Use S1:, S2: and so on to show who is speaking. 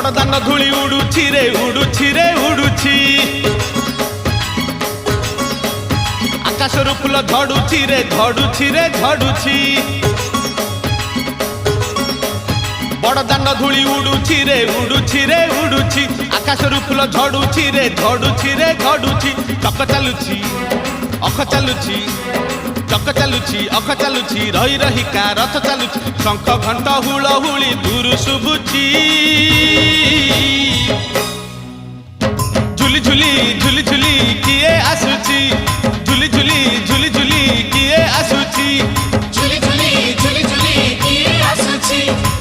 S1: बड़दान धूली उड़ुछि रे उड़ुछि रे उड़ुछि आकाशरू फूल झड़ुछि रे झड़ुछि रे झड़ुछि बड़दान धूली उड़ुछि रे उड़ुछि रे उड़ुछि आकाशरू फूल झड़ुछि रे झड़ुछि रे झड़ुछि चक चालुछि अख चालुछि चक चालुछि अख चालुछि रही रही का रथ चालुछि शंख घंट हुलहुली दूर शुभुछि झुली झुली झुली झुली किए आसुछि झुली झुली झुली झुली किए आसुछि
S2: झुली झुली झुली झुली किए आसुछि।